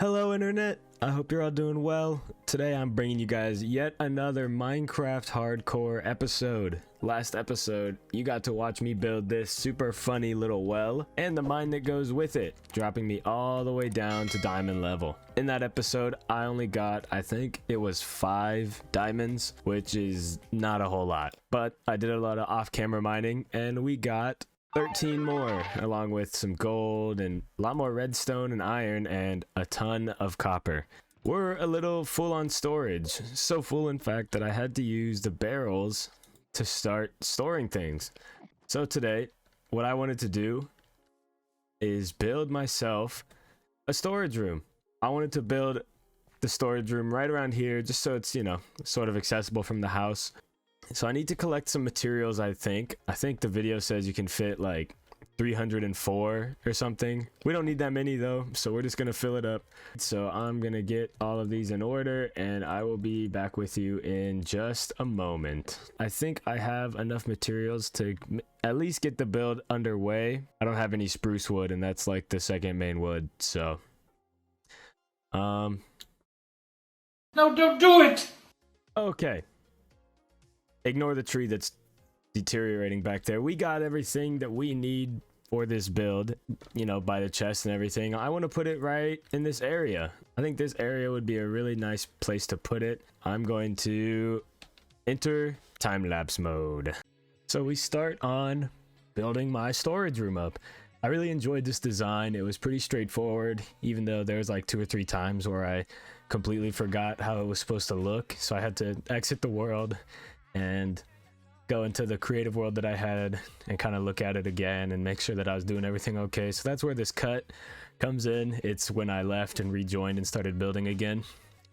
Hello internet, I hope you're all doing well. Today I'm bringing you guys yet another Minecraft hardcore episode. Last episode, you got to watch me build this super funny little well and the mine that goes with it, dropping me all the way down to diamond level. In that episode, I only got, I think it was 5 diamonds, which is not a whole lot. But I did a lot of off-camera mining and we got 13 more, along with some gold and a lot more redstone and iron and a ton of copper. We're a little full on storage, so full in fact that I had to use the barrels to start storing things. So today, what I wanted to do is build myself a storage room. I wanted to build the storage room right around here just so it's, you know, sort of accessible from the house. So I need to collect some materials. I think the video says you can fit like 304 or something. We don't need that many though, so we're just gonna fill it up. So I'm gonna get all of these in order and I will be back with you in just a moment. I think I have enough materials to at least get the build underway. I don't have any spruce wood and that's like the second main wood, so no, don't do it. Okay. Ignore the tree that's deteriorating back there. We got everything that we need for this build, you know, by the chest and everything. I want to put it right in this area. I think this area would be a really nice place to put it. I'm going to enter time-lapse mode. So we start on building my storage room up. I really enjoyed this design. It was pretty straightforward, even though there was like 2 or 3 times where I completely forgot how it was supposed to look. So I had to exit the world and go into the creative world that I had and kind of look at it again and make sure that I was doing everything okay. So that's where this cut comes in. It's when I left and rejoined and started building again.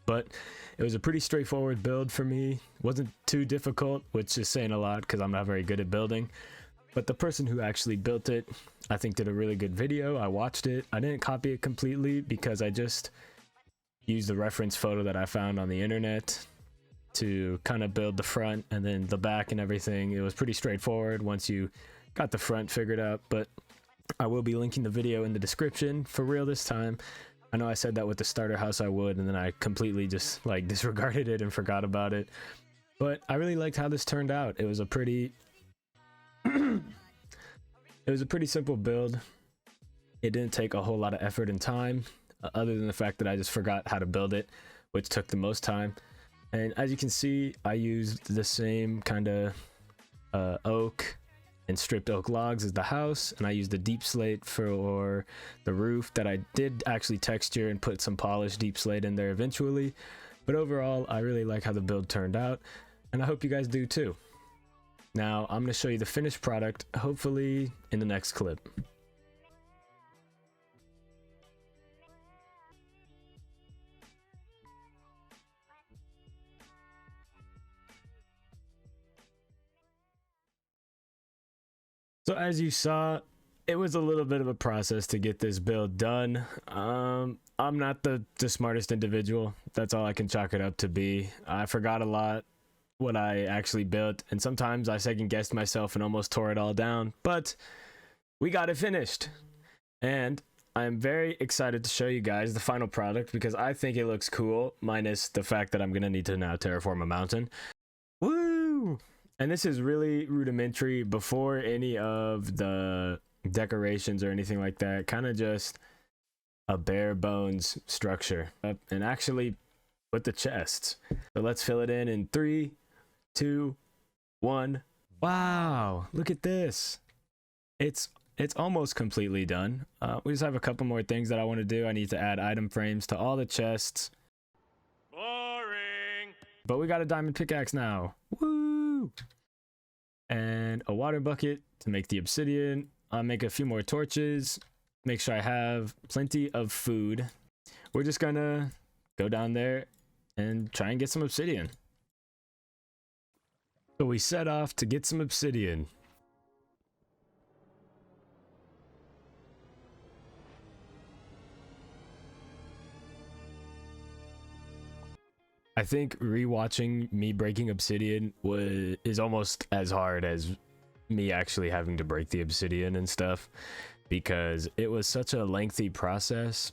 But it was a pretty straightforward build for me. It wasn't too difficult, which is saying a lot because I'm not very good at building. But the person who actually built it, I think did a really good video. I watched it. I didn't copy it completely because I just used the reference photo that I found on the internet to kind of build the front and then the back and everything. It was pretty straightforward once you got the front figured out, but I will be linking the video in the description for real this time. I know I said that with the starter house I would, and then I completely just like disregarded it and forgot about it, but I really liked how this turned out. It was a pretty it was a pretty simple build. It didn't take a whole lot of effort and time, other than the fact that I just forgot how to build it, which took the most time. And as you can see, I used the same kind of oak and stripped oak logs as the house, and I used the deep slate for the roof that I did actually texture and put some polished deep slate in there eventually. But overall, I really like how the build turned out, and I hope you guys do too. Now, I'm going to show you the finished product, hopefully in the next clip. So as you saw, it was a little bit of a process to get this build done. I'm not the smartest individual. That's all I can chalk it up to be. I forgot a lot what I actually built, and sometimes I second guessed myself and almost tore it all down, but we got it finished. And I'm very excited to show you guys the final product because I think it looks cool, minus the fact that I'm gonna need to now terraform a mountain. Woo! And this is really rudimentary, before any of the decorations or anything like that. Kind of just a bare bones structure. And actually put the chests. So let's fill it in 3, 2, 1. Wow, look at this. It's almost completely done. We just have a couple more things that I want to do. I need to add item frames to all the chests. Boring. But we got a diamond pickaxe now. Woo! And a water bucket to make the obsidian. I'll make a few more torches. Make sure I have plenty of food. We're just gonna go down there and try and get some obsidian. So we set off to get some obsidian. I think rewatching me breaking obsidian is almost as hard as me actually having to break the obsidian and stuff, because it was such a lengthy process